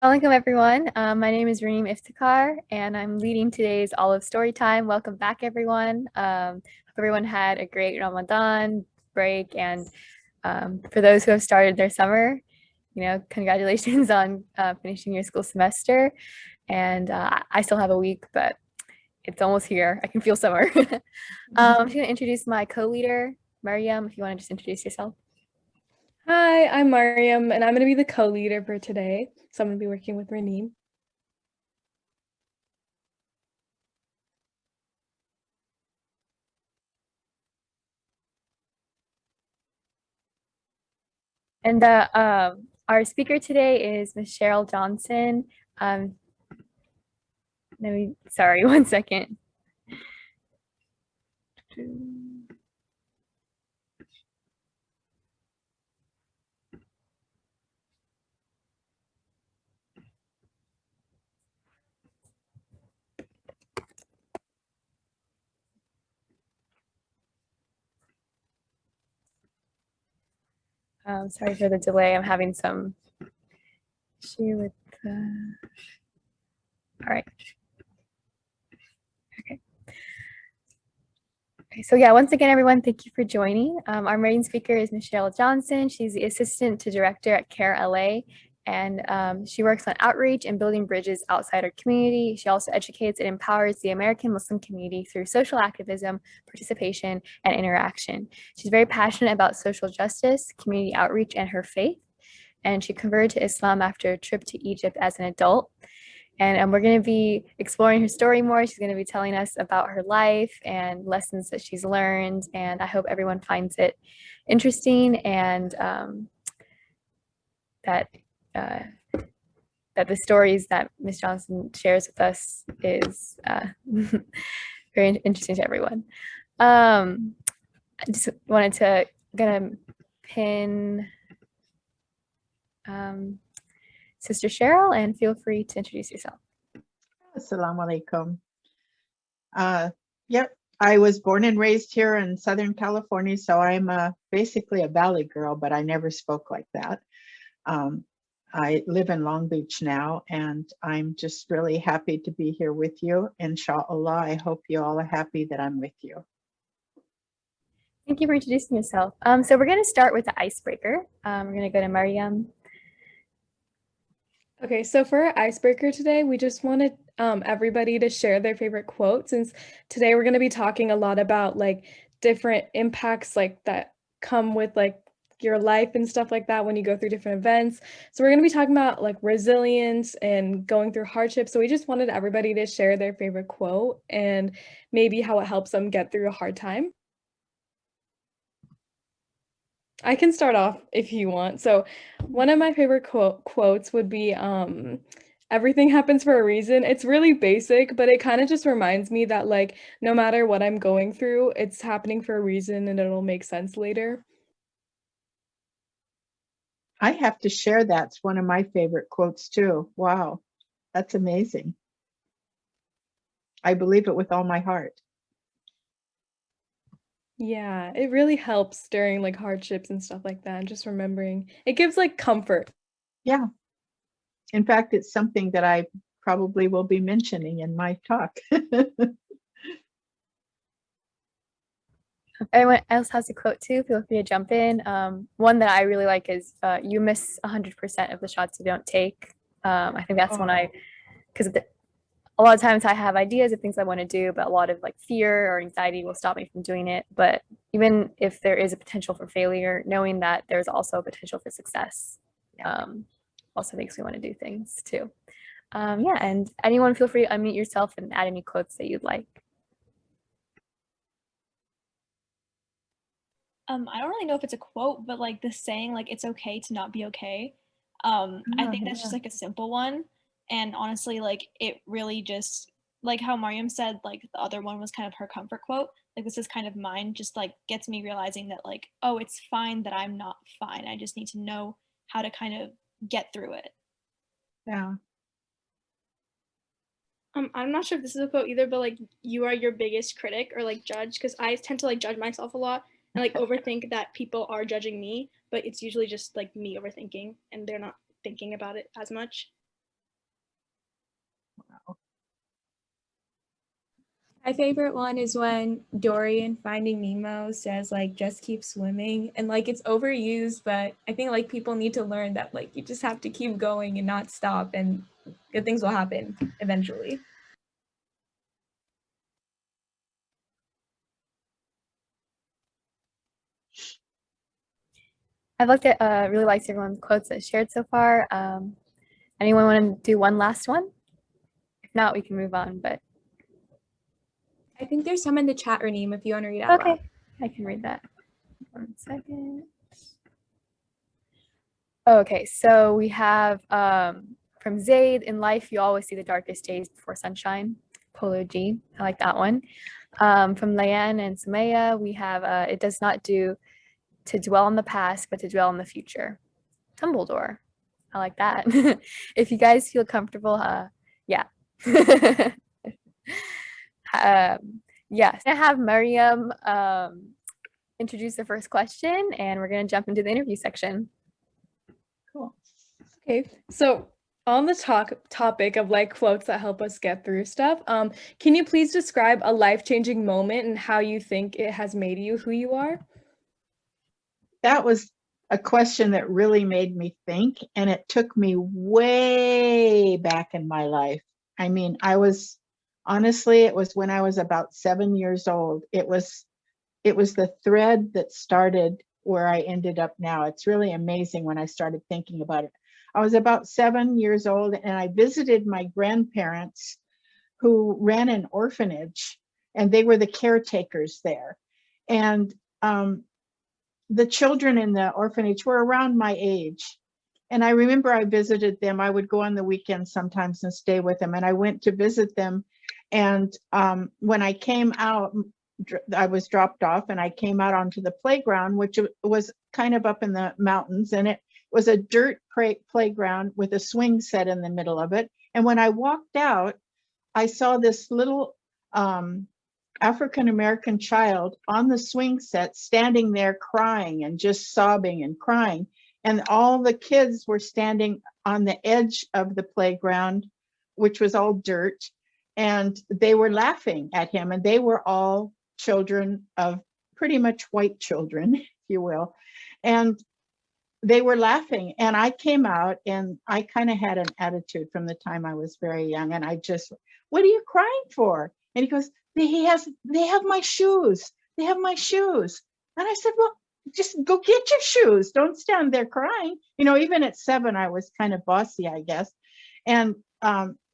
Welcome everyone. My name is Reem Iftikhar and I'm leading today's All of Storytime. Welcome back everyone. Hope everyone had a great Ramadan break and for those who have started their summer, congratulations on finishing your school semester. And I still have a week, but it's almost here. I can feel summer. I'm just gonna introduce my co-leader, Mariam, if you want to just introduce yourself. Hi, I'm Mariam, and I'm going to be the co-leader for today. So I'm going to be working with Raneem. And our speaker today is Ms. Sherrel Johnson. Um, sorry, one second. Sorry for the delay. I'm having some issue with the... All right. Okay. Okay, so yeah, once again, everyone, thank you for joining. Our main speaker is Michelle Johnson. She's the assistant to director at CARE LA, and she works on outreach and building bridges outside our community. She also educates and empowers the American Muslim community through social activism, participation, and interaction. She's very passionate about social justice, community outreach, and her faith. And she converted to Islam after a trip to Egypt as an adult. And we're going to be exploring her story more. She's going to be telling us about her life and lessons that she's learned. And I hope everyone finds it interesting and that uh, that the stories that Ms. Johnson shares with us is very interesting to everyone. I just wanted to gonna pin Sister Sherrel, and feel free to introduce yourself. Assalamu alaikum. Yep, I was born and raised here in Southern California, so I'm basically a Valley girl, but I never spoke like that. I live in Long Beach now, and I'm just really happy to be here with you. Inshallah, I hope you all are happy that I'm with you. Thank you for introducing yourself. So we're going to start with the icebreaker. We're going to go to Mariam. Okay, so for our icebreaker today, we just wanted everybody to share their favorite quote, since today we're going to be talking a lot about like different impacts like that come with like your life and stuff like that when you go through different events. So we're going to be talking about like resilience and going through hardships. So we just wanted everybody to share their favorite quote and maybe how it helps them get through a hard time. I can start off if you want. So one of my favorite quotes would be everything happens for a reason. It's really basic, but it kind of just reminds me that like no matter what I'm going through, it's happening for a reason and it'll make sense later. I have to share that's one of my favorite quotes too. Wow, that's amazing. I believe it with all my heart. Yeah, it really helps during like hardships and stuff like that. And just remembering, it gives like comfort. Yeah. In fact, it's something that I probably will be mentioning in my talk. Everyone else has a quote too. Feel free to jump in. One that I really like is you miss 100% of the shots you don't take. I think that's when because a lot of times I have ideas of things I want to do, but a lot of like fear or anxiety will stop me from doing it. But even if there is a potential for failure, knowing that there's also a potential for success also makes me want to do things too. Yeah, and anyone feel free to unmute yourself and add any quotes that you'd like. I don't really know if it's a quote, but like the saying, like it's okay to not be okay. I think that's just like a simple one. And honestly, like it really just like how Mariam said, like the other one was kind of her comfort quote. Like this is kind of mine, just like gets me realizing that like, oh, it's fine that I'm not fine. I just need to know how to kind of get through it. Yeah. I'm not sure if this is a quote either, but like you are your biggest critic or like judge, because I tend to like judge myself a lot and like overthink that people are judging me, but it's usually just like me overthinking and they're not thinking about it as much. My favorite one is when Dory in Finding Nemo says like just keep swimming, and like it's overused, but I think like people need to learn that like you just have to keep going and not stop, and good things will happen eventually. I've looked at really liked everyone's quotes that shared so far. Anyone want to do one last one? If not, we can move on. But I think there's some in the chat, Raneem, if you want to read out loud. okay, I can read that. 1 second. Okay, so we have from Zaid, in life you always see the darkest days before sunshine. Polo G, I like that one. From Leanne and Sumaya, we have it does not do to dwell on the past, but to dwell on the future. Dumbledore, I like that. If you guys feel comfortable, yeah. Yes, I have Mariam introduce the first question, and we're gonna jump into the interview section. Cool. Okay, so on the topic of like quotes that help us get through stuff, can you please describe a life-changing moment and how you think it has made you who you are? That was a question that really made me think, and it took me way back in my life. I mean, honestly, it was when I was about 7 years old. It was the thread that started where I ended up now. It's really amazing when I started thinking about it. I was about 7 years old, and I visited my grandparents who ran an orphanage, and they were the caretakers there. And the children in the orphanage were around my age. And I remember I visited them. I would go on the weekends sometimes and stay with them. And I went to visit them. And when I came out, I was dropped off, and I came out onto the playground, which was kind of up in the mountains. And it was a dirt playground with a swing set in the middle of it. And when I walked out, I saw this little African-American child on the swing set standing there crying and just sobbing and crying. And all the kids were standing on the edge of the playground, which was all dirt, and they were laughing at him. And they were all children of pretty much white children, if you will. And they were laughing. And I came out, and I kind of had an attitude from the time I was very young. And I just, what are you crying for? And he goes, they have my shoes. They have my shoes. And I said, well, just go get your shoes. Don't stand there crying. You know, even at 7, I was kind of bossy, I guess. And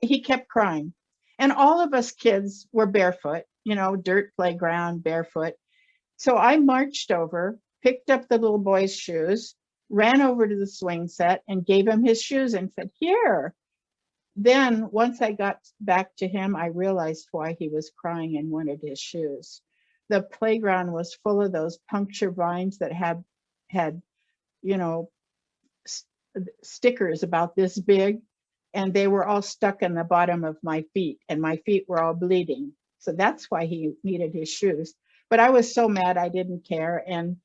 he kept crying. And all of us kids were barefoot, you know, dirt playground, barefoot. So I marched over, picked up the little boy's shoes, ran over to the swing set and gave him his shoes and said, here. Then once I got back to him, I realized why he was crying and wanted his shoes. The playground was full of those puncture vines that had, you know, stickers about this big, and they were all stuck in the bottom of my feet, and my feet were all bleeding. So that's why he needed his shoes. But I was so mad I didn't care. And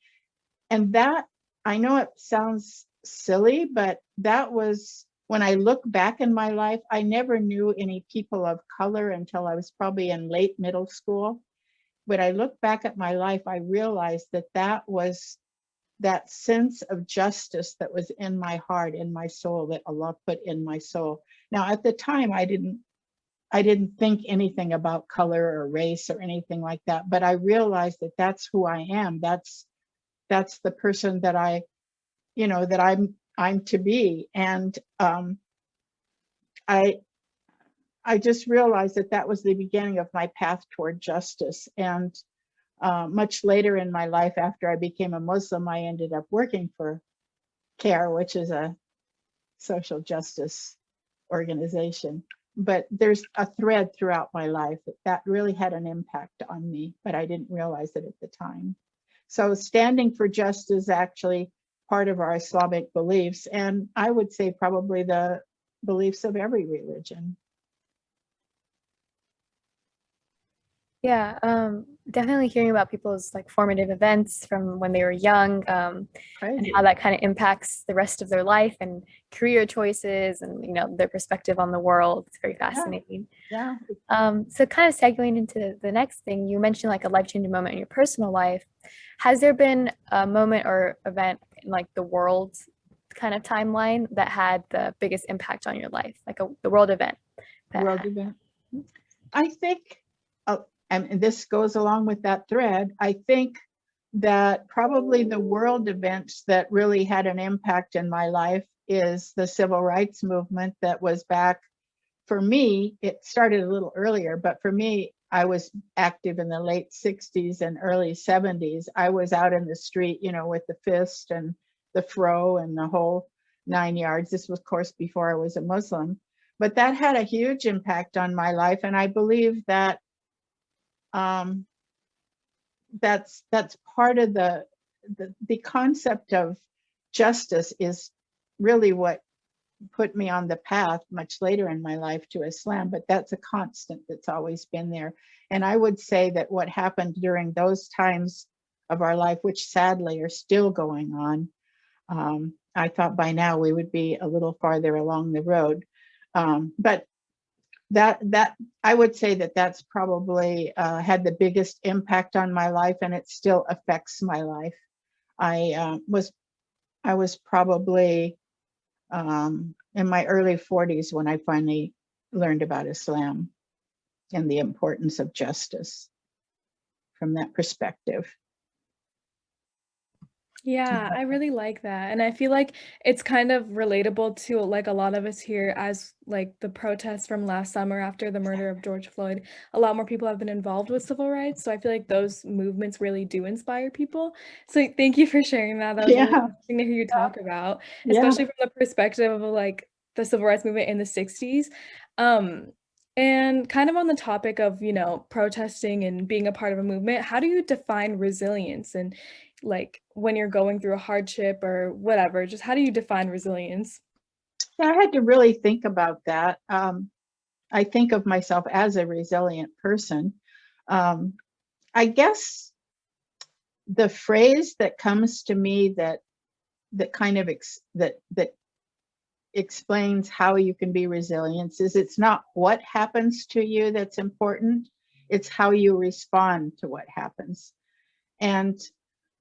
that, I know it sounds silly, but that was, when I look back in my life, I never knew any people of color until I was probably in late middle school. When I look back at my life, I realized that was that sense of justice that was in my heart, in my soul, that Allah put in my soul. Now, at the time, I didn't think anything about color or race or anything like that, but I realized that that's who I am. That's the person that I'm to be. And I just realized that was the beginning of my path toward justice. And much later in my life, after I became a Muslim, I ended up working for CARE, which is a social justice organization. But there's a thread throughout my life that really had an impact on me, but I didn't realize it at the time. So standing for justice is actually part of our Islamic beliefs, and I would say probably the beliefs of every religion. Yeah, definitely hearing about people's like formative events from when they were young, and Crazy. how that kind of impacts the rest of their life and career choices and, you know, their perspective on the world. It's very fascinating. Yeah. So kind of segueing into the next thing, you mentioned like a life-changing moment in your personal life. Has there been a moment or event in like the world kind of timeline that had the biggest impact on your life, like the world event? World event. I think, and this goes along with that thread, I think that probably the world events that really had an impact in my life is the civil rights movement that was back. For me, it started a little earlier, but for me, I was active in the late 60s and early 70s. I was out in the street, you know, with the fist and the fro and the whole 9 yards. This was, of course, before I was a Muslim, but that had a huge impact on my life. And I believe that that's part of the concept of justice is really what put me on the path much later in my life to Islam, but that's a constant that's always been there. And I would say that what happened during those times of our life, which sadly are still going on, I thought by now we would be a little farther along the road. But that I would say that that's probably had the biggest impact on my life, and it still affects my life. I was probably in my early 40s when I finally learned about Islam and the importance of justice from that perspective. Yeah, I really like that. And I feel like it's kind of relatable to like a lot of us here as like the protests from last summer after the murder of George Floyd. A lot more people have been involved with civil rights. So I feel like those movements really do inspire people. So thank you for sharing that. That was really Yeah, interesting to hear you talk about, yeah. especially from the perspective of like the civil rights movement in the 60s. And kind of on the topic of, you know, protesting and being a part of a movement, how do you define resilience? And like when you're going through a hardship or whatever, just how do you define resilience? Yeah, I had to really think about that. I think of myself as a resilient person. I guess the phrase that comes to me that kind of that explains how you can be resilient is it's not what happens to you that's important, it's how you respond to what happens. And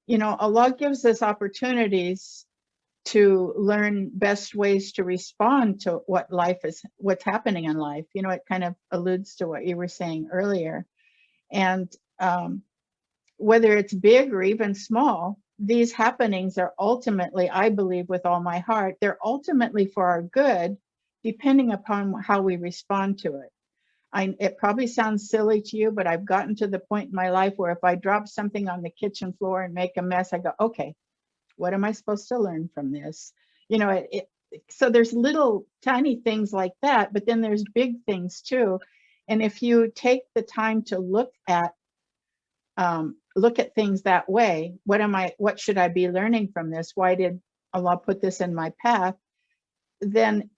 you know, Allah gives us opportunities to learn best ways to respond to what's happening in life. You know, it kind of alludes to what you were saying earlier. And whether it's big or even small, these happenings are ultimately, I believe with all my heart, they're ultimately for our good, depending upon how we respond to it. It probably sounds silly to you, but I've gotten to the point in my life where if I drop something on the kitchen floor and make a mess, I go, okay, what am I supposed to learn from this? You know, so there's little tiny things like that, but then there's big things too. And if you take the time to look at things that way, what should I be learning from this? Why did Allah put this in my path? Then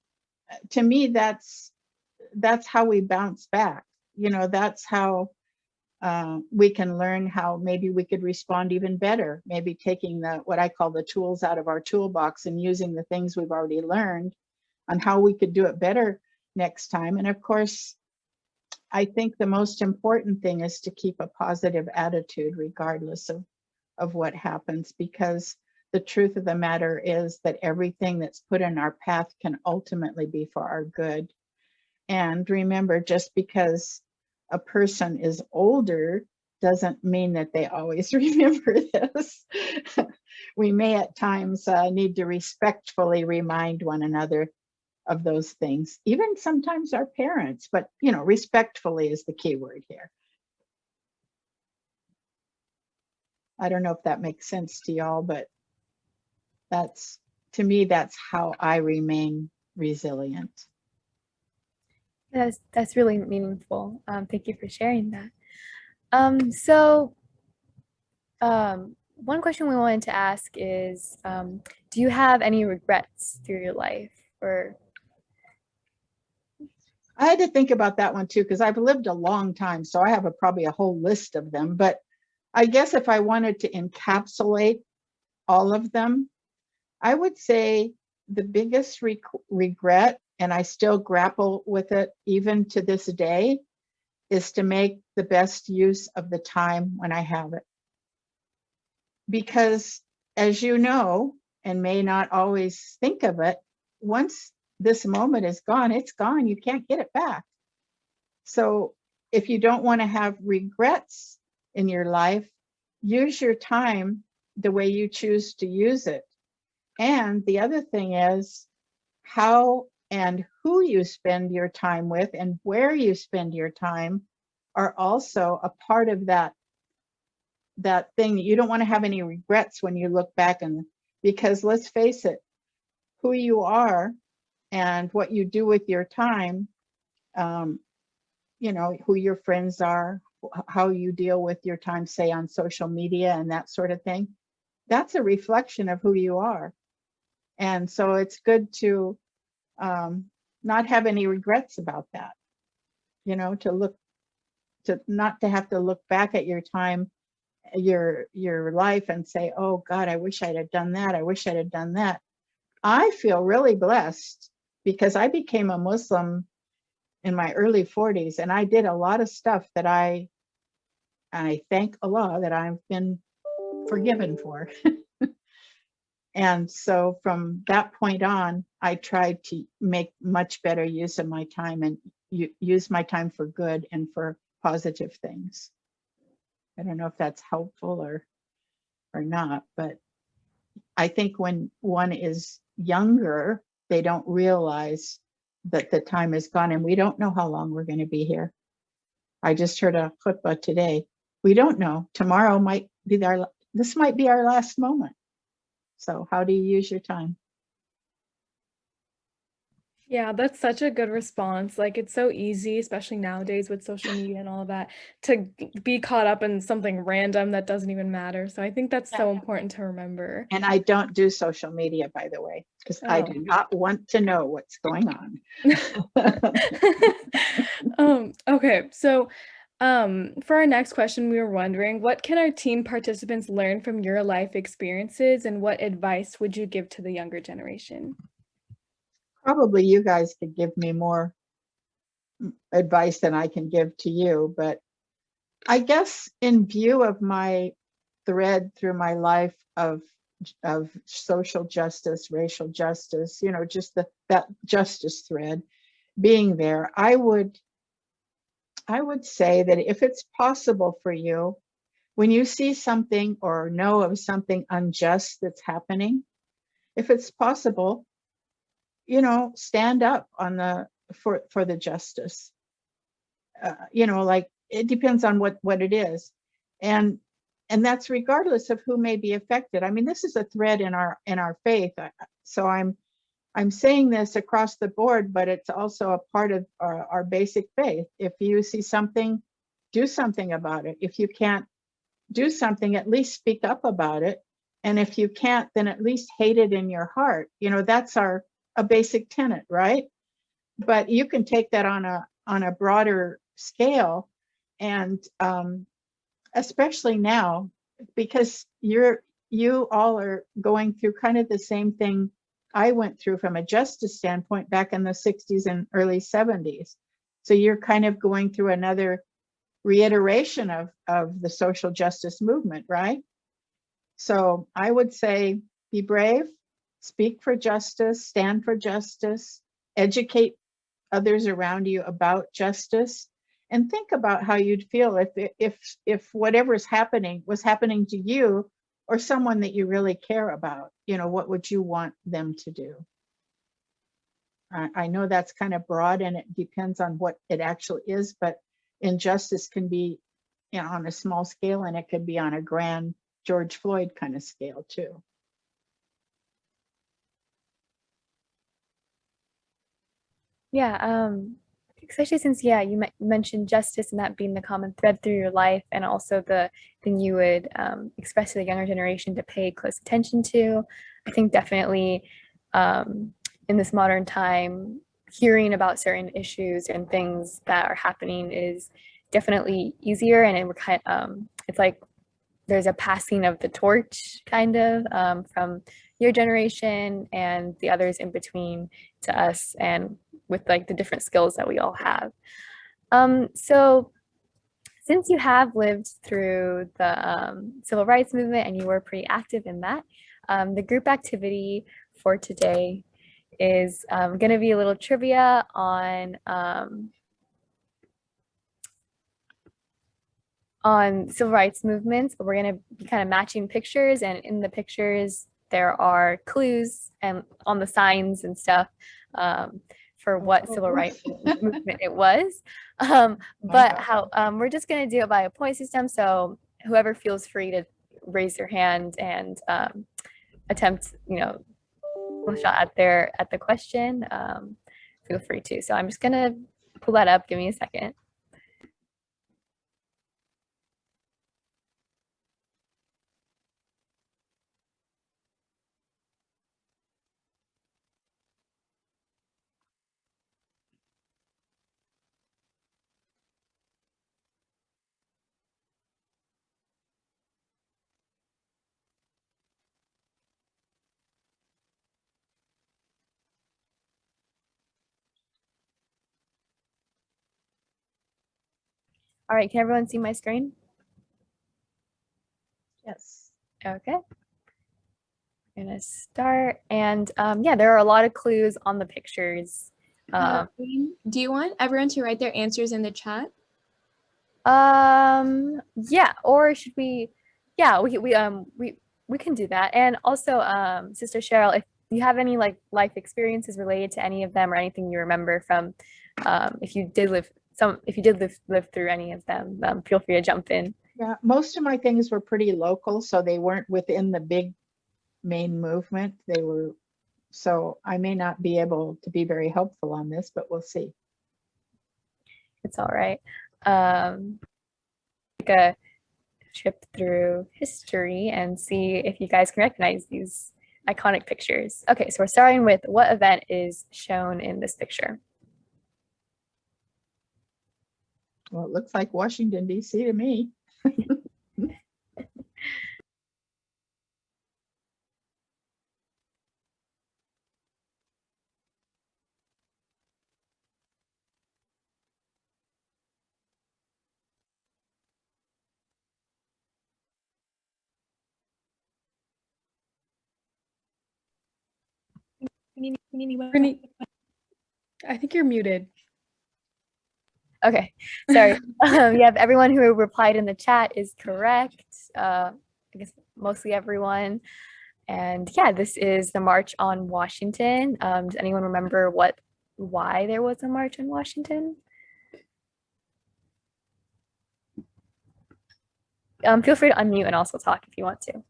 to me, that's how we bounce back. You know, that's how we can learn how maybe we could respond even better, maybe taking what I call the tools out of our toolbox and using the things we've already learned on how we could do it better next time. And of course, I think the most important thing is to keep a positive attitude regardless of what happens, because the truth of the matter is that everything that's put in our path can ultimately be for our good. And remember, just because a person is older doesn't mean that they always remember this. We may at times need to respectfully remind one another of those things, even sometimes our parents, but you know, respectfully is the key word here. I don't know if that makes sense to y'all, but to me, that's how I remain resilient. That's really meaningful. Thank you for sharing that. So one question we wanted to ask is, do you have any regrets through your life? Or I had to think about that one too, because I've lived a long time, so I have probably a whole list of them. But I guess if I wanted to encapsulate all of them, I would say the biggest regret, and I still grapple with it even to this day, is to make the best use of the time when I have it. Because as you know, and may not always think of it, once this moment is gone, it's gone. You can't get it back. So if you don't want to have regrets in your life, use your time the way you choose to use it. And the other thing is how and who you spend your time with and where you spend your time are also a part of that thing. You don't want to have any regrets when you look back, and because let's face it, who you are and what you do with your time, you know, who your friends are, how you deal with your time, say on social media and that sort of thing, that's a reflection of who you are. And so it's good to not have any regrets about that, you know, to not to have to look back at your time, your life and say, oh God, I wish I'd have done that. I wish I'd have done that. I feel really blessed because I became a Muslim in my early 40s, and I did a lot of stuff that I thank Allah that I've been forgiven for. And so from that point on, I tried to make much better use of my time and use my time for good and for positive things. I don't know if that's helpful or not, but I think when one is younger, they don't realize that the time is gone, and we don't know how long we're going to be here. I just heard a khutbah today. We don't know. Tomorrow might be this might be our last moment. So how do you use your time? Yeah, that's such a good response. Like, it's so easy, especially nowadays with social media and all of that, to be caught up in something random that doesn't even matter. So I think that's so important to remember. And I don't do social media, by the way, because I do not want to know what's going on. Okay, so for our next question, we were wondering, what can our team participants learn from your life experiences, and what advice would you give to the younger generation? Probably you guys could give me more advice than I can give to you, but I guess in view of my thread through my life of social justice, racial justice, you know, just that justice thread being there, I would say that if it's possible for you, when you see something or know of something unjust that's happening, if it's possible, you know, stand up on for the justice. You know, like it depends on what it is, and that's regardless of who may be affected. I mean, this is a thread in our faith. So I'm saying this across the board, but it's also a part of our basic faith. If you see something, do something about it. If you can't do something, at least speak up about it. And if you can't, then at least hate it in your heart. You know, that's a basic tenet, right? But you can take that on a broader scale, and especially now, because you all are going through kind of the same thing I went through from a justice standpoint back in the 60s and early 70s. So you're kind of going through another reiteration of the social justice movement, right? So I would say be brave, speak for justice, stand for justice, educate others around you about justice, and think about how you'd feel if whatever's happening was happening to you or someone that you really care about. You know, what would you want them to do? I know that's kind of broad and it depends on what it actually is, but injustice can be, you know, on a small scale, and it could be on a grand George Floyd kind of scale too. Yeah, especially since, yeah, you mentioned justice and that being the common thread through your life, and also the thing you would express to the younger generation to pay close attention to. I think definitely in this modern time, hearing about certain issues and things that are happening is definitely easier, and it's like there's a passing of the torch kind of from your generation and the others in between to us, and with like the different skills that we all have. So since you have lived through the civil rights movement and you were pretty active in that, the group activity for today is going to be a little trivia on civil rights movements. But we're going to be kind of matching pictures, and in the pictures there are clues and on the signs and stuff for what civil rights movement it was. We're just going to do it by a point system. So whoever feels free to raise their hand and attempt, a shot at the question, feel free to. So I'm just going to pull that up. Give me a second. All right, can everyone see my screen? Yes. Okay. I'm gonna start, and yeah, there are a lot of clues on the pictures. Do you want everyone to write their answers in the chat? Yeah, or should we? Yeah, we can do that. And also, Sister Sherrel, if you have any like life experiences related to any of them or anything you remember from, if you did live through any of them, feel free to jump in. Yeah, most of my things were pretty local, so they weren't within the big main movement. So I may not be able to be very helpful on this, but we'll see. It's all right. Take a trip through history and see if you guys can recognize these iconic pictures. Okay, so we're starting with what event is shown in this picture? Well, it looks like Washington, D.C. to me. I think you're muted. Okay, sorry. Yeah, everyone who replied in the chat is correct. I guess mostly everyone. And yeah, this is the March on Washington. Does anyone remember why there was a march on Washington? Feel free to unmute and also talk if you want to.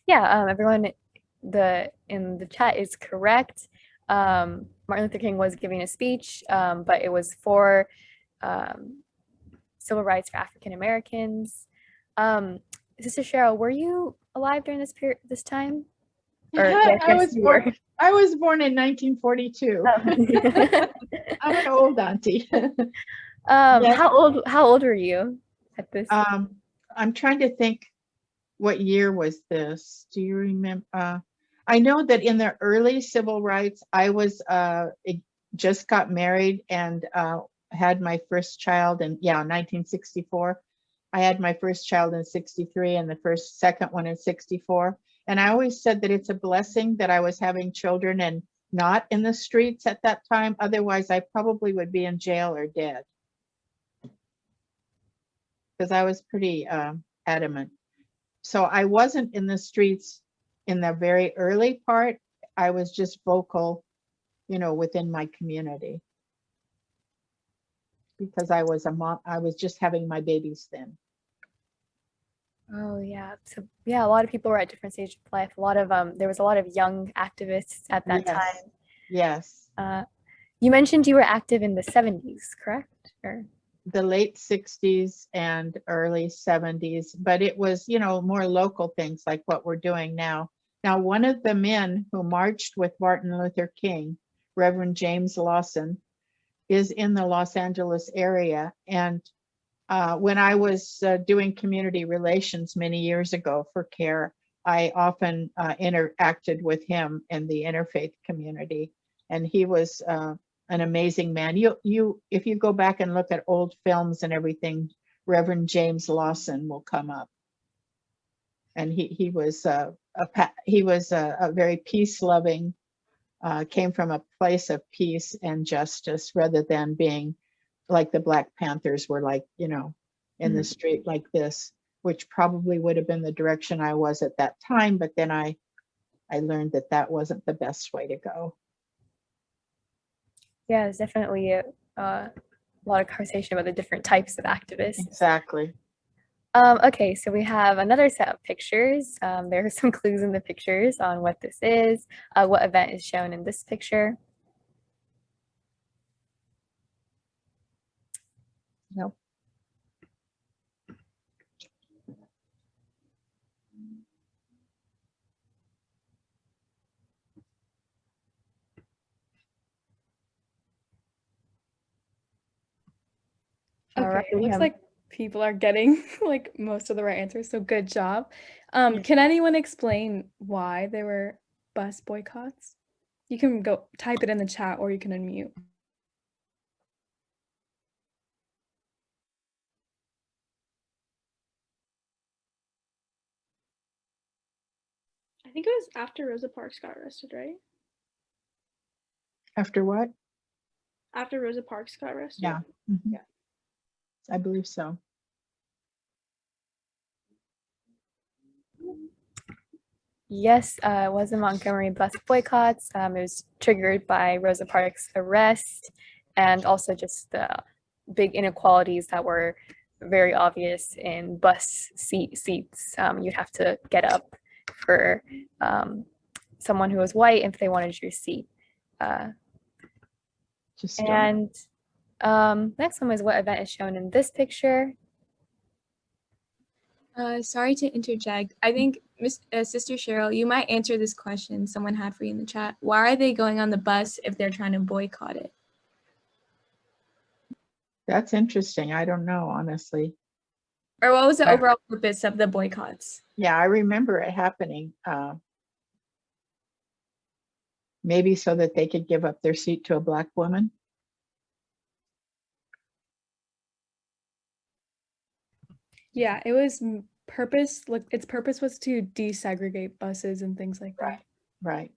Yeah, everyone in the chat is correct. Martin Luther King was giving a speech, but it was for civil rights for African Americans. Sister Sherrel, were you alive during this time? Or I was born in 1942. Oh. I'm an old auntie. Yes. How old were you at this? I'm trying to think, what year was this? Do you remember? I know that in the early civil rights, I was just got married and had my first child in 1964. I had my first child in 63 and the second one in 64. And I always said that it's a blessing that I was having children and not in the streets at that time. Otherwise, I probably would be in jail or dead. Because I was pretty adamant. So I wasn't in the streets in the very early part. I was just vocal, within my community. Because I was a mom, I was just having my babies then. Oh yeah. So yeah, a lot of people were at different stages of life. There was a lot of young activists at that time. Yes. You mentioned you were active in the 70s, correct? Or The late 60s and early 70s, but it was, more local things like what we're doing now. Now, one of the men who marched with Martin Luther King, Reverend James Lawson, is in the Los Angeles area. And when I was doing community relations many years ago for CARE, I often interacted with him in the interfaith community, and he was an amazing man. If you go back and look at old films and everything, Reverend James Lawson will come up, and he was a very peace-loving, came from a place of peace and justice rather than being like the Black Panthers were, like, in the street like this, which probably would have been the direction I was at that time. But then I learned that wasn't the best way to go. yeah, there's definitely a lot of conversation about the different types of activists. Exactly. Okay, so we have another set of pictures. There are some clues in the pictures on what this is, what event is shown in this picture. Nope. Okay, Alright, it looks like people are getting like most of the right answers, so good job. Can anyone explain why there were bus boycotts? You can go type it in the chat or you can unmute. I think it was after Rosa Parks got arrested, right? After what? After Rosa Parks got arrested. Yeah. Mm-hmm. Yeah. I believe so. Yes, it was the Montgomery bus boycotts. It was triggered by Rosa Parks' arrest and also just the big inequalities that were very obvious in bus seats. You'd have to get up for someone who was white if they wanted your seat. And next one was what event is shown in this picture. Sorry to interject. I think Sister Sherrel, you might answer this question someone had for you in the chat. Why are they going on the bus if they're trying to boycott it? That's interesting. I don't know, honestly. Or what was the overall purpose of the boycotts? Yeah, I remember it happening. Maybe so that they could give up their seat to a Black woman. Yeah, it was purpose. Like its purpose was to desegregate buses and things like that. Right.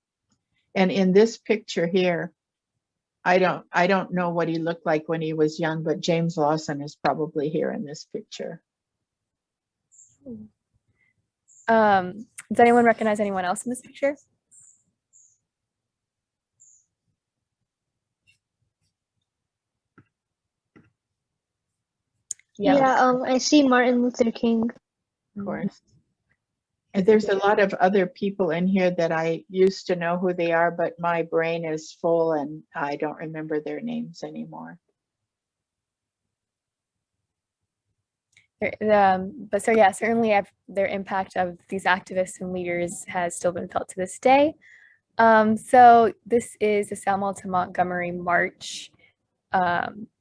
And in this picture here, I don't know what he looked like when he was young, but James Lawson is probably here in this picture. Does anyone recognize anyone else in this picture? Yeah, I see Martin Luther King. Of course. And there's a lot of other people in here that I used to know who they are, but my brain is full and I don't remember their names anymore. But so yeah, certainly their impact of these activists and leaders has still been felt to this day. So this is the Selma to Montgomery March.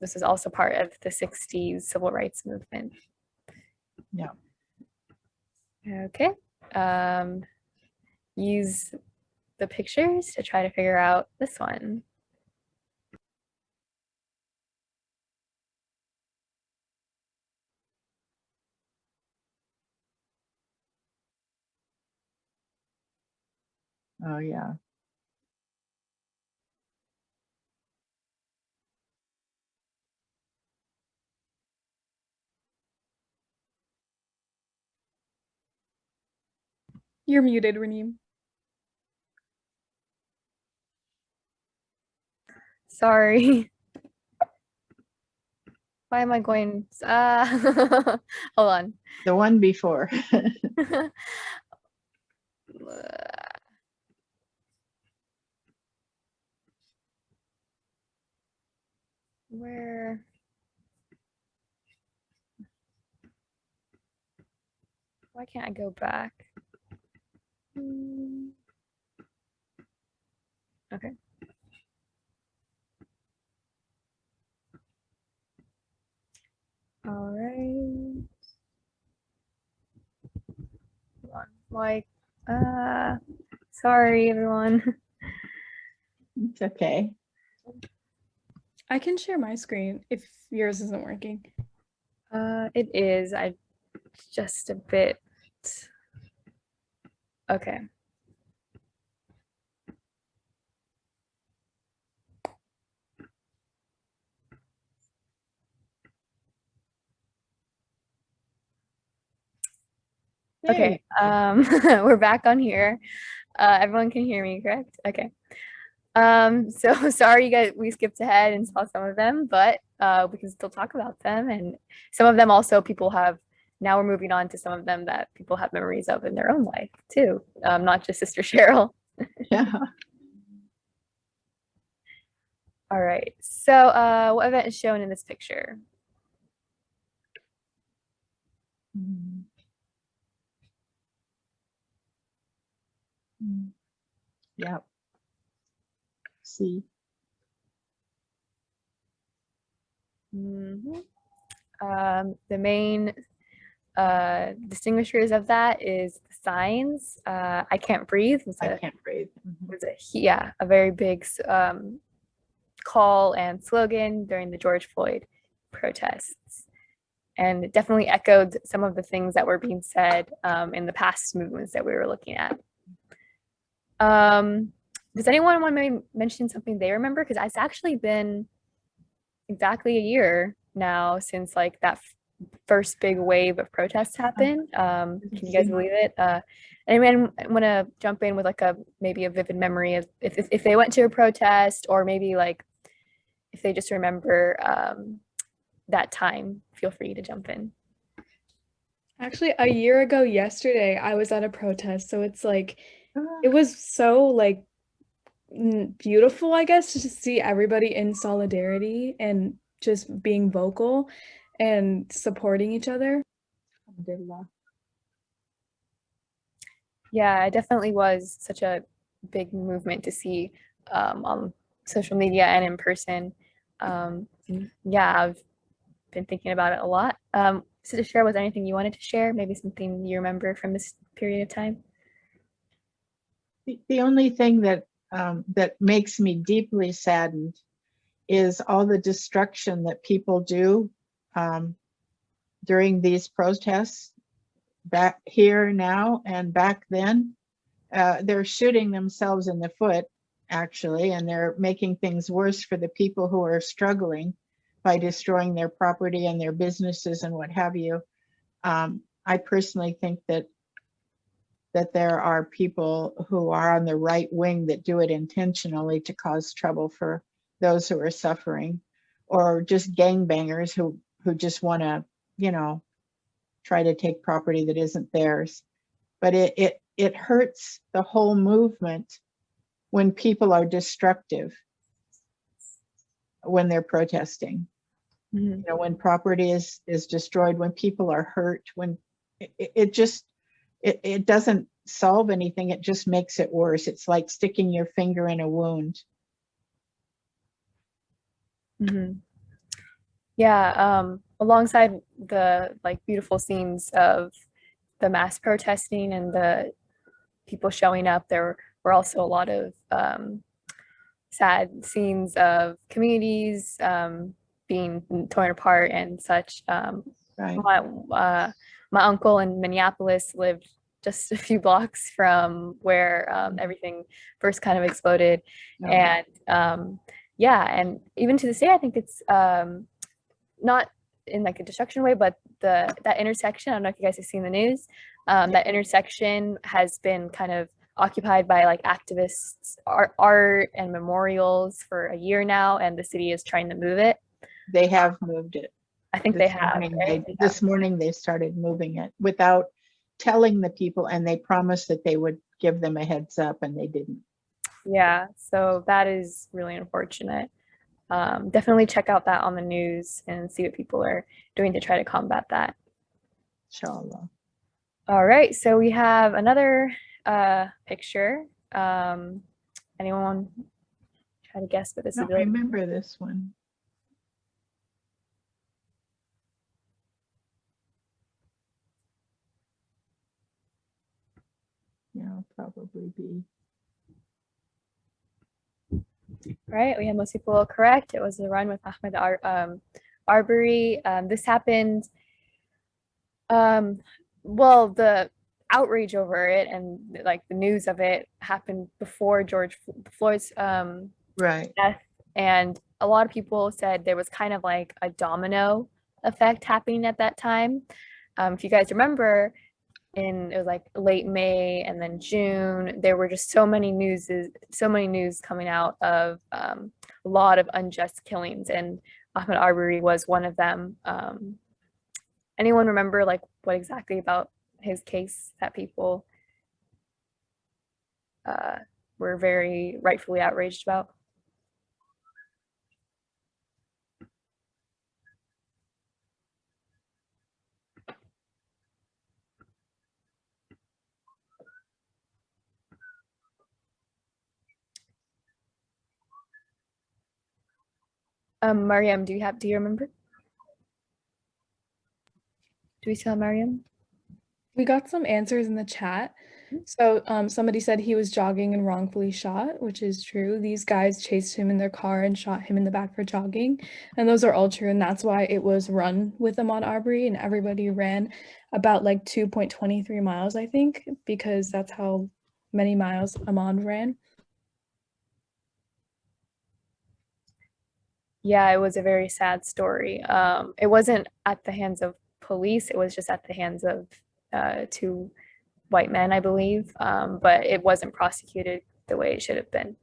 This is also part of the 60s civil rights movement. Yeah. Okay. Use the pictures to try to figure out this one. Oh, yeah. You're muted, Reneem. Sorry. Why am I going? Hold on. The one before. where? Why can't I go back? Okay. All right. Hold on. Like, sorry everyone. It's okay. I can share my screen if yours isn't working. It is. I just a bit. Okay. Okay. We're back on here. Everyone can hear me, correct? Okay. So sorry you guys, we skipped ahead and saw some of them, but we can still talk about them. And some of them also people have, now we're moving on to some of them that people have memories of in their own life too. Not just Sister Sherrel. Yeah. All right. So what event is shown in this picture? Yep. See. The main distinguishers of that is the signs. I can't breathe was I can't breathe. a very big call and slogan during the George Floyd protests. And it definitely echoed some of the things that were being said in the past movements that we were looking at. Does anyone want to maybe mention something they remember? Because it's actually been exactly a year now since like that first big wave of protests happened. Can you guys believe it? Anyone want to jump in with like maybe a vivid memory of if they went to a protest, or maybe like if they just remember that time? Feel free to jump in. Actually, a year ago yesterday, I was at a protest, so it's like it was so like beautiful, I guess, to see everybody in solidarity and just being vocal and supporting each other. Yeah, it definitely was such a big movement to see on social media and in person. Yeah, I've been thinking about it a lot. Sister Sherrel, was there anything you wanted to share? Maybe something you remember from this period of time? The only thing that that makes me deeply saddened is all the destruction that people do during these protests back here now and back then. They're shooting themselves in the foot, actually, and they're making things worse for the people who are struggling by destroying their property and their businesses and what have you. I personally think that there are people who are on the right wing that do it intentionally to cause trouble for those who are suffering, or just gangbangers who just want to, you know, try to take property that isn't theirs. But it hurts the whole movement when people are destructive, when they're protesting. You know, when property is destroyed, when people are hurt, when it just it doesn't solve anything, it just makes it worse. It's like sticking your finger in a wound. Yeah, alongside the like beautiful scenes of the mass protesting and the people showing up, there were also a lot of sad scenes of communities being torn apart and such. Right. My uncle in Minneapolis lived just a few blocks from where everything first kind of exploded. And yeah, and even to this day, I think it's not in like a destruction way, but that intersection, I don't know if you guys have seen the news, that intersection has been kind of occupied by like activists, art and memorials for a year now, and the city is trying to move it. They have moved it. I think they have. This morning they started moving it without telling the people, and they promised that they would give them a heads up, and they didn't. Yeah, so that is really unfortunate. definitely check out that on the news and see what people are doing to try to combat that. Inshallah. All right, so we have another picture. Anyone try to guess what this I is? don't remember this one. Yeah, it'll probably be. Right, we have most people correct. It was the run with Ahmed Arbery. This happened, well, the outrage over it and like the news of it happened before George Floyd's Right. death. And a lot of people said there was kind of like a domino effect happening at that time. If you guys remember, it was like late May and then June, there were just so many news coming out of a lot of unjust killings, and Ahmed Arbery was one of them. Anyone remember like what exactly about his case that people were very rightfully outraged about? Mariam, do you remember? Do we still have Mariam? We got some answers in the chat. So somebody said he was jogging and wrongfully shot, which is true. These guys chased him in their car and shot him in the back for jogging. And those are all true. And that's why it was run with Ahmaud Arbery, and everybody ran about like 2.23 miles, I think, because that's how many miles Ahmaud ran. Yeah, it was a very sad story. It wasn't at the hands of police, it was just at the hands of two white men, I believe, but it wasn't prosecuted the way it should have been.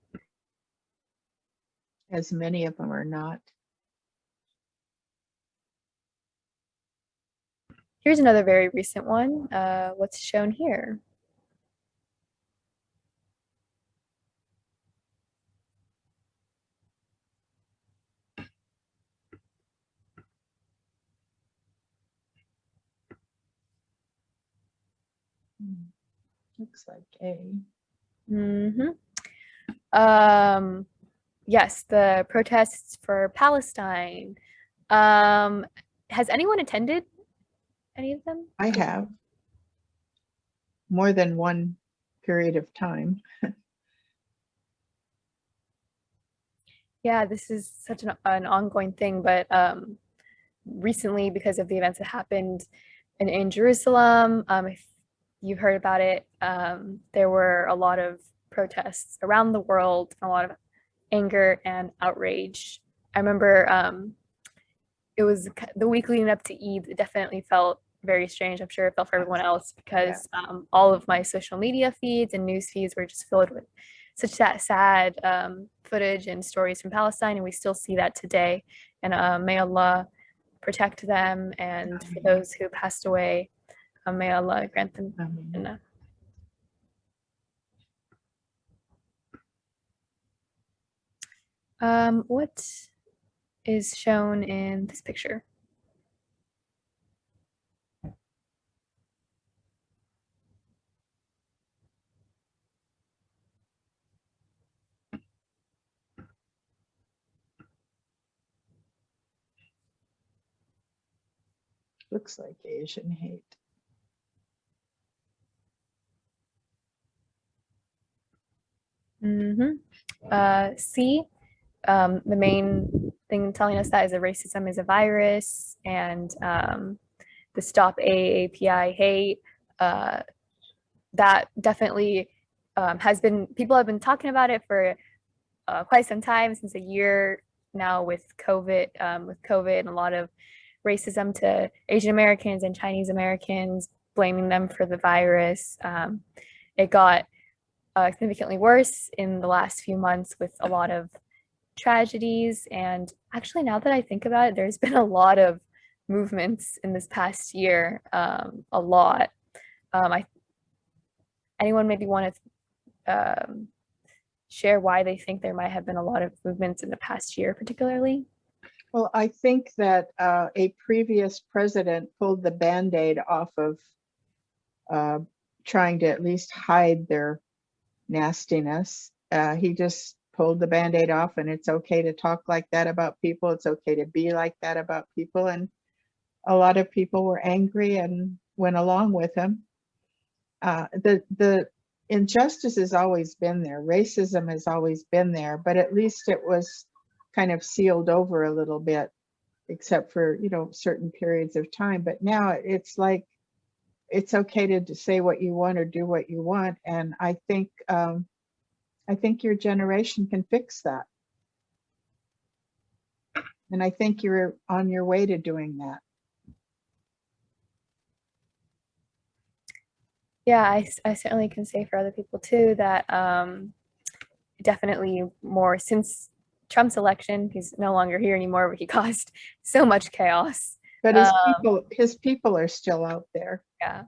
As many of them are not. Here's another very recent one. What's shown here? Looks like A. Mm-hmm. Yes, the protests for Palestine. Has anyone attended any of them? I have. More than one period of time. Yeah, this is such an ongoing thing, but recently, because of the events that happened in Jerusalem, if you've heard about it, there were a lot of protests around the world, a lot of anger and outrage. I remember it was the week leading up to Eid. It definitely felt very strange. I'm sure it felt for everyone else because all of my social media feeds and news feeds were just filled with such that sad footage and stories from Palestine, and we still see that today. And may Allah protect them, and for those who passed away, may Allah grant them Jannah. What is shown in this picture? Looks like Asian hate. C, the main thing telling us that is that racism is a virus, and the Stop AAPI hate, that definitely people have been talking about it for quite some time, since a year now with COVID and a lot of racism to Asian Americans and Chinese Americans, blaming them for the virus. It got significantly worse in the last few months with a lot of tragedies. And actually, now that I think about it, there's been a lot of movements in this past year, a lot. Anyone maybe want to share why they think there might have been a lot of movements in the past year, particularly? Well, I think that a previous president pulled the Band-Aid off of trying to at least hide their nastiness. He just pulled the Band-Aid off, and it's okay to talk like that about people. It's okay to be like that about people. And a lot of people were angry and went along with him. The injustice has always been there. Racism has always been there, but at least it was kind of sealed over a little bit, except for, you know, certain periods of time. But now it's like, it's okay to say what you want or do what you want. And I think your generation can fix that. And I think you're on your way to doing that. Yeah, I certainly can say for other people too that definitely more since Trump's election, he's no longer here anymore, but he caused so much chaos. But his people are still out there. Yeah.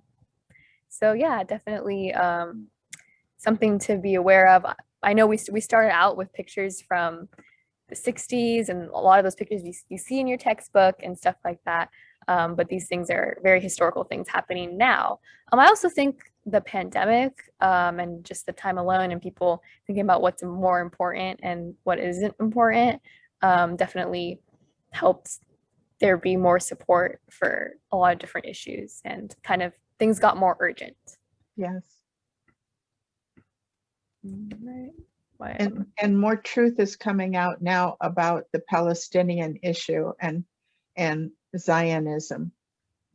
So yeah, definitely something to be aware of. I know we started out with pictures from the 60s and a lot of those pictures you see in your textbook and stuff like that. But these things are very historical things happening now. I also think the pandemic and just the time alone and people thinking about what's more important and what isn't important definitely helps there be more support for a lot of different issues and kind of things got more urgent. Yes. Right. And more truth is coming out now about the Palestinian issue and Zionism.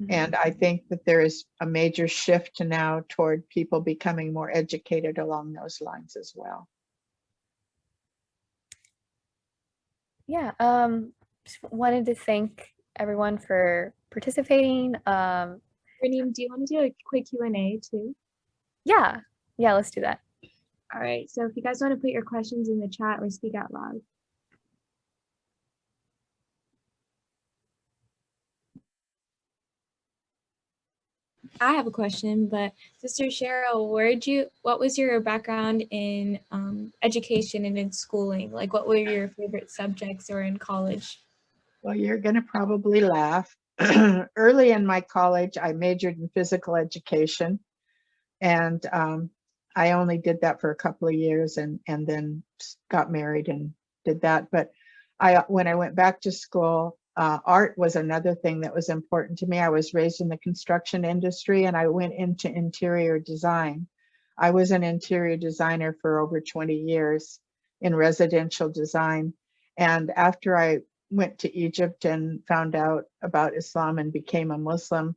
Mm-hmm. And I think that there is a major shift now toward people becoming more educated along those lines as well. Yeah, just wanted to thank everyone for participating. Raneem, do you want to do a quick Q&A too? Yeah, let's do that. All right, so if you guys want to put your questions in the chat or speak out loud. I have a question, but Sister Sherrel, what was your background in education and in schooling? Like, what were your favorite subjects or in college? Well, you're going to probably laugh. Early in my college, I majored in physical education, and I only did that for a couple of years and then got married and did that. But when I went back to school, art was another thing that was important to me. I was raised in the construction industry and I went into interior design. I was an interior designer for over 20 years in residential design. And after I went to Egypt and found out about Islam and became a Muslim,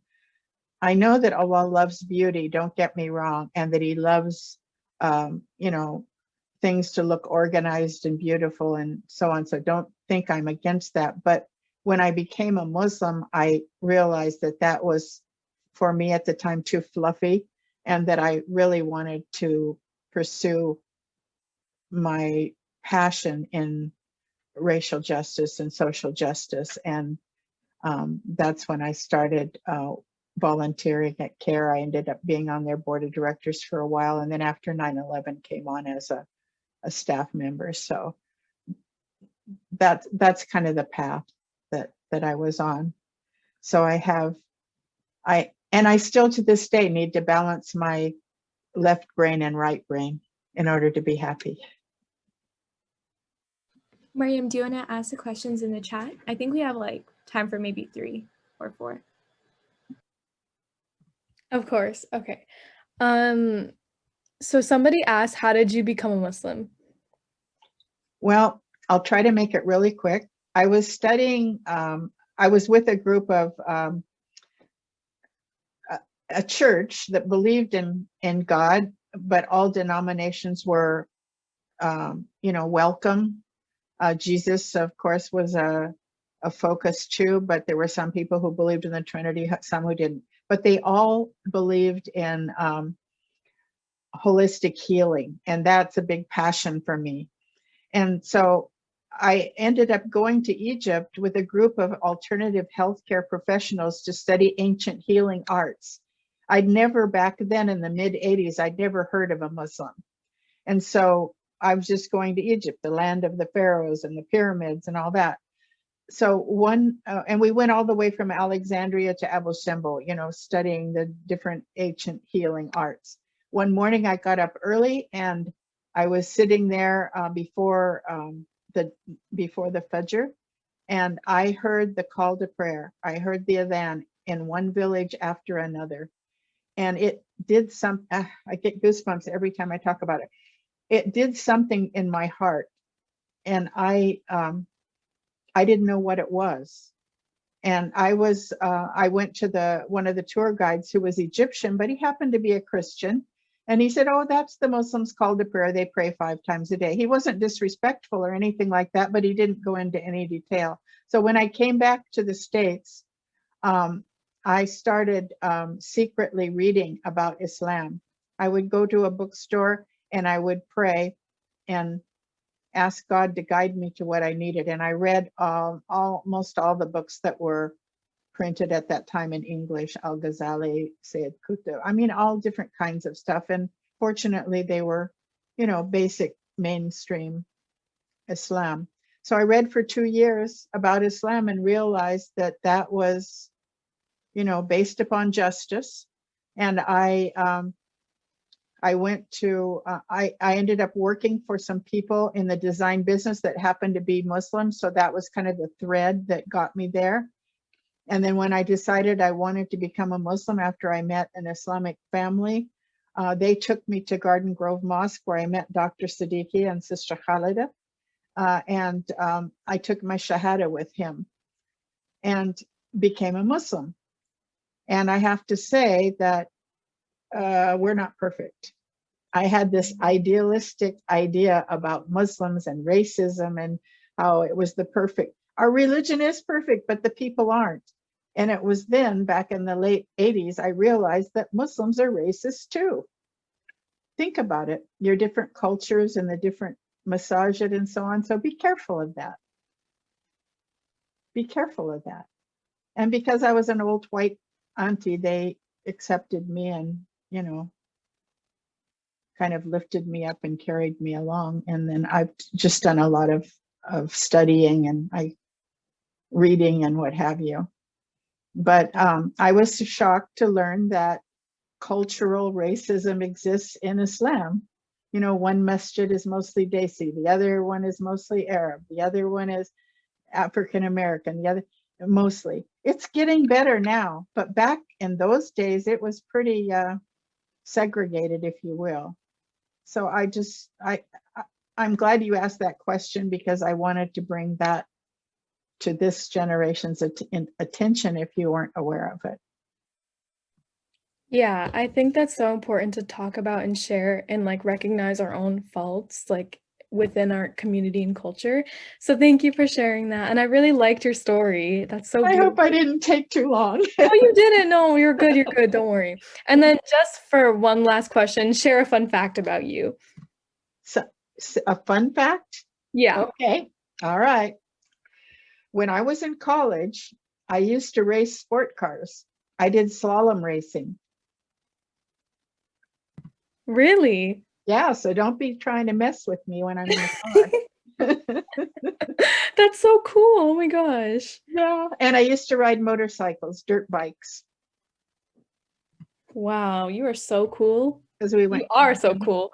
I know that Allah loves beauty, don't get me wrong, and that he loves, things to look organized and beautiful and so on. So don't think I'm against that. But when I became a Muslim, I realized that that was, for me at the time, too fluffy, and that I really wanted to pursue my passion in racial justice and social justice. And that's when I started volunteering at CARE. I ended up being on their board of directors for a while. And then after 9/11 came on as a staff member. So that's kind of the path that I was on. So I still to this day need to balance my left brain and right brain in order to be happy. Mariam, do you want to ask the questions in the chat? I think we have like time for maybe 3 or 4. Of course. Okay. So somebody asked, how did you become a Muslim? Well, I'll try to make it really quick. I was studying, I was with a group of a church that believed in God, but all denominations were, welcome. Jesus, of course, was a focus too, but there were some people who believed in the Trinity, some who didn't. But they all believed in holistic healing, and that's a big passion for me. And so I ended up going to Egypt with a group of alternative healthcare professionals to study ancient healing arts. I'd never, back then in the mid-'80s, I'd never heard of a Muslim. And so I was just going to Egypt, the land of the pharaohs and the pyramids and all that. So and we went all the way from Alexandria to Abu Simbel, studying the different ancient healing arts. One morning I got up early and I was sitting there before the Fajr, and I heard the call to prayer. I heard the adhan in one village after another, and it did I get goosebumps every time I talk about it. It did something in my heart, and I didn't know what it was. And I went to one of the tour guides who was Egyptian, but he happened to be a Christian. And he said, oh, that's the Muslims call to prayer. They pray 5 times a day. He wasn't disrespectful or anything like that, but he didn't go into any detail. So when I came back to the States, I started secretly reading about Islam. I would go to a bookstore and I would pray and ask God to guide me to what I needed. And I read almost all the books that were printed at that time in English, Al-Ghazali, Sayyid Qutb, I mean, all different kinds of stuff. And fortunately, they were, basic mainstream Islam. So I read for 2 years about Islam and realized that that was, based upon justice. And I ended up working for some people in the design business that happened to be Muslim. So that was kind of the thread that got me there. And then when I decided I wanted to become a Muslim after I met an Islamic family, they took me to Garden Grove Mosque where I met Dr. Siddiqui and Sister Khalida. And I took my Shahada with him and became a Muslim. And I have to say that we're not perfect. I had this idealistic idea about Muslims and racism and how it was our religion is perfect, but the people aren't. And it was then, back in the late 80s, I realized that Muslims are racist too. Think about it, your different cultures and the different masajid and so on. So be careful of that. Be careful of that. And because I was an old white auntie, they accepted me and, kind of lifted me up and carried me along. And then I've just done a lot of studying and reading and what have you. But I was shocked to learn that cultural racism exists in Islam. One masjid is mostly Desi, the other one is mostly Arab, the other one is African American, the other mostly. It's getting better now, but back in those days, it was pretty segregated, if you will. So I'm glad you asked that question because I wanted to bring that to this generation's attention if you weren't aware of it. Yeah, I think that's so important to talk about and share and recognize our own faults within our community and culture. So thank you for sharing that. And I really liked your story. That's so beautiful. I hope I didn't take too long. No, you didn't. No, you're good. You're good. Don't worry. And then just for one last question, share a fun fact about you. So, a fun fact? Yeah. Okay. All right. When I was in college, I used to race sport cars. I did slalom racing. Really? Yeah, so don't be trying to mess with me when I'm in the car. That's so cool. Oh my gosh. Yeah, and I used to ride motorcycles, dirt bikes. Wow, you are so cool. You are so cool.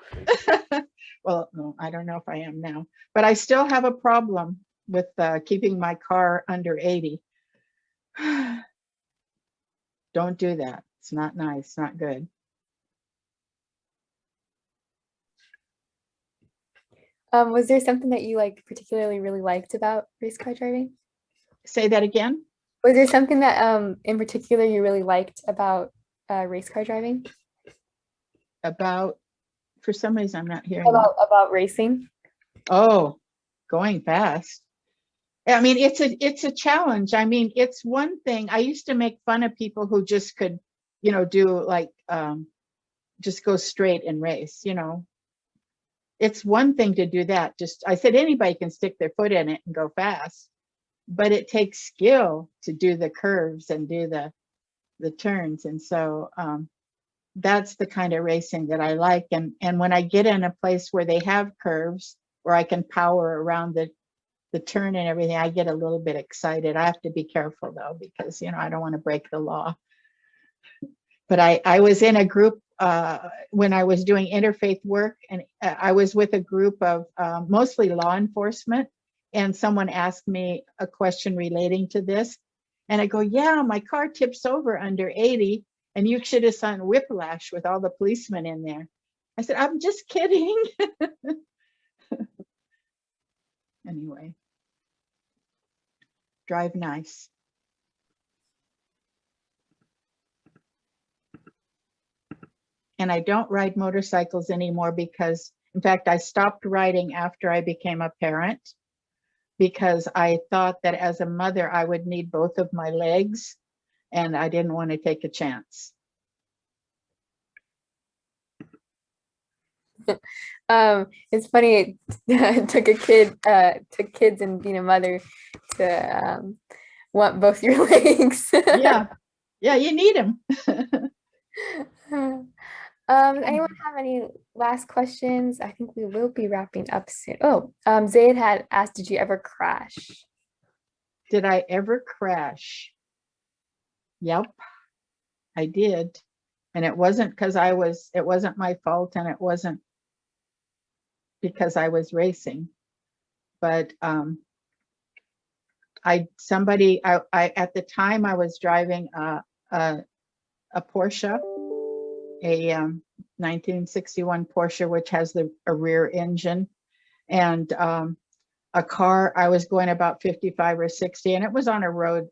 Well, no, I don't know if I am now, but I still have a problem with keeping my car under 80. Don't do that. It's not nice, not good. Was there something that you particularly really liked about race car driving? Say that again. Was there something that in particular you really liked about race car driving? For some reason, I'm not hearing about racing. Oh, going fast. I mean, it's a challenge. I mean, it's one thing. I used to make fun of people who just could, do just go straight and race, It's one thing to do that. I said anybody can stick their foot in it and go fast, but it takes skill to do the curves and do the turns. And so that's the kind of racing that I like. And when I get in a place where they have curves, where I can power around the turn and everything, I get a little bit excited. I have to be careful though, because I don't want to break the law. But I was in a group when I was doing interfaith work, and I was with a group of mostly law enforcement, and someone asked me a question relating to this. And I go, yeah, my car tips over under 80, and you should have seen whiplash with all the policemen in there. I said, I'm just kidding. Anyway, drive nice. And I don't ride motorcycles anymore because, in fact, I stopped riding after I became a parent, because I thought that as a mother, I would need both of my legs, and I didn't want to take a chance. It's funny. It took kids and being a mother to want both your legs. Yeah, you need them. Anyone have any last questions? I think we will be wrapping up soon. Oh, Zaid had asked, did you ever crash? Did I ever crash? Yep, I did. And it wasn't because it wasn't my fault, and it wasn't because I was racing. But I at the time I was driving a Porsche, a 1961 Porsche, which has a rear engine, and a car. I was going about 55 or 60, and it was on a road,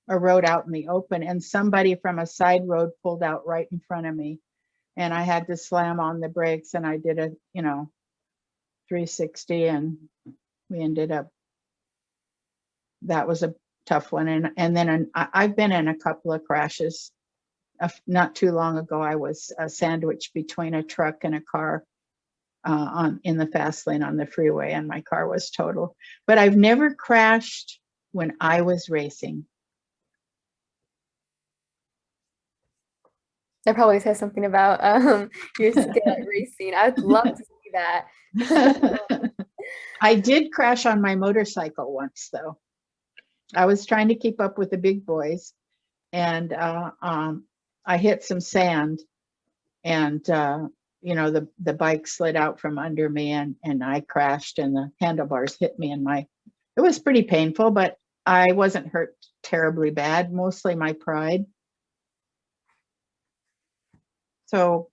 a road out in the open, and somebody from a side road pulled out right in front of me, and I had to slam on the brakes, and I did a 360, and we ended up. That was a tough one, and then I've been in a couple of crashes. Not too long ago, I was sandwiched between a truck and a car in the fast lane on the freeway, and my car was total. But I've never crashed when I was racing. That probably says something about your skill at racing. I'd love to see that. I did crash on my motorcycle once, though. I was trying to keep up with the big boys, and I hit some sand, and the bike slid out from under me, and I crashed, and the handlebars hit me, and it was pretty painful, but I wasn't hurt terribly bad, mostly my pride. So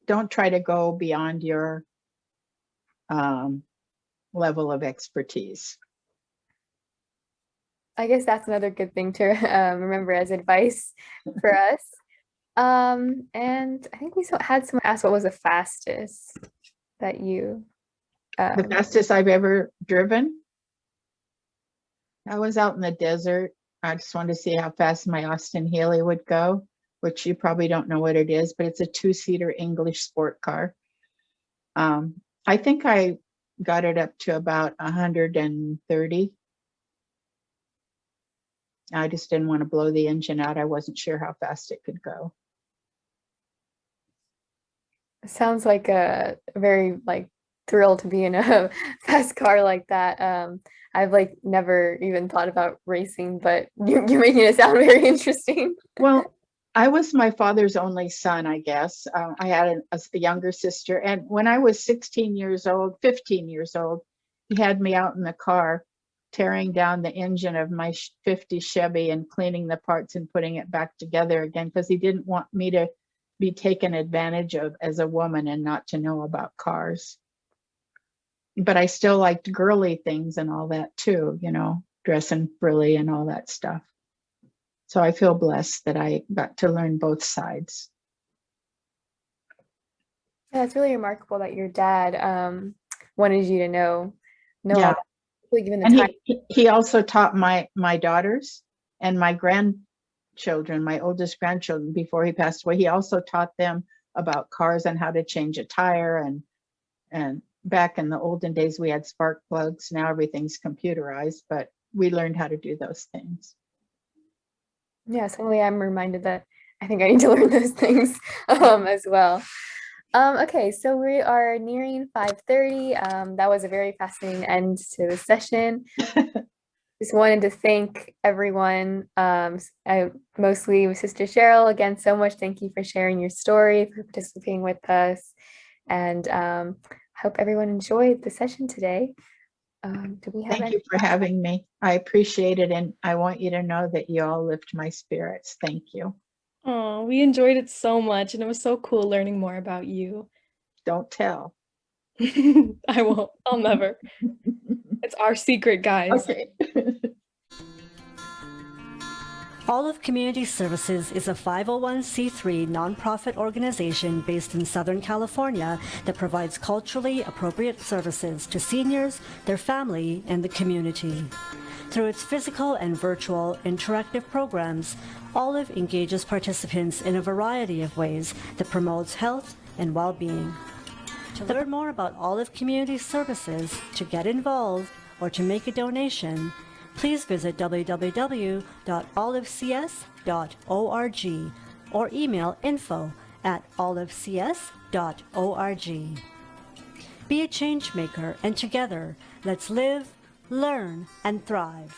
don't try to go beyond your level of expertise. I guess that's another good thing to remember as advice for us. And I think we had someone ask what was the fastest that you... The fastest I've ever driven? I was out in the desert. I just wanted to see how fast my Austin Healey would go, which you probably don't know what it is, but it's a 2-seater English sport car. I think I got it up to about 130. I just didn't want to blow the engine out. I wasn't sure how fast it could go. Sounds like a very thrill to be in a fast car like that. I've never even thought about racing, but you're making it sound very interesting. Well, I was my father's only son, I guess. I had a younger sister, and when I was 15 years old, he had me out in the car tearing down the engine of my 50 Chevy and cleaning the parts and putting it back together again, because he didn't want me to be taken advantage of as a woman and not to know about cars. But I still liked girly things and all that too, dressing frilly and all that stuff. So I feel blessed that I got to learn both sides. Yeah, it's really remarkable that your dad wanted you to know Yeah. Given the And time. he also taught my daughters and my grandchildren, my oldest grandchildren, before he passed away. He also taught them about cars and how to change a tire. And back in the olden days, we had spark plugs. Now everything's computerized, but we learned how to do those things. Yeah, suddenly I'm reminded that I think I need to learn those things as well. Okay, so we are nearing 5:30. That was a very fascinating end to the session. Just wanted to thank everyone, mostly with Sister Sherrel. Again, so much thank you for sharing your story, for participating with us, and hope everyone enjoyed the session today. Do we have Thank you for having me. I appreciate it, and I want you to know that you all lift my spirits. Thank you. Oh, we enjoyed it so much, and it was so cool learning more about you. Don't tell. I won't. I'll never. It's our secret, guys. Okay. Olive Community Services is a 501c3 nonprofit organization based in Southern California that provides culturally appropriate services to seniors, their family, and the community. Through its physical and virtual interactive programs, Olive engages participants in a variety of ways that promotes health and well-being. To learn more about Olive Community Services, to get involved, or to make a donation, please visit www.olivecs.org or email info@olivecs.org. Be a change maker, and together, let's live, learn, and thrive.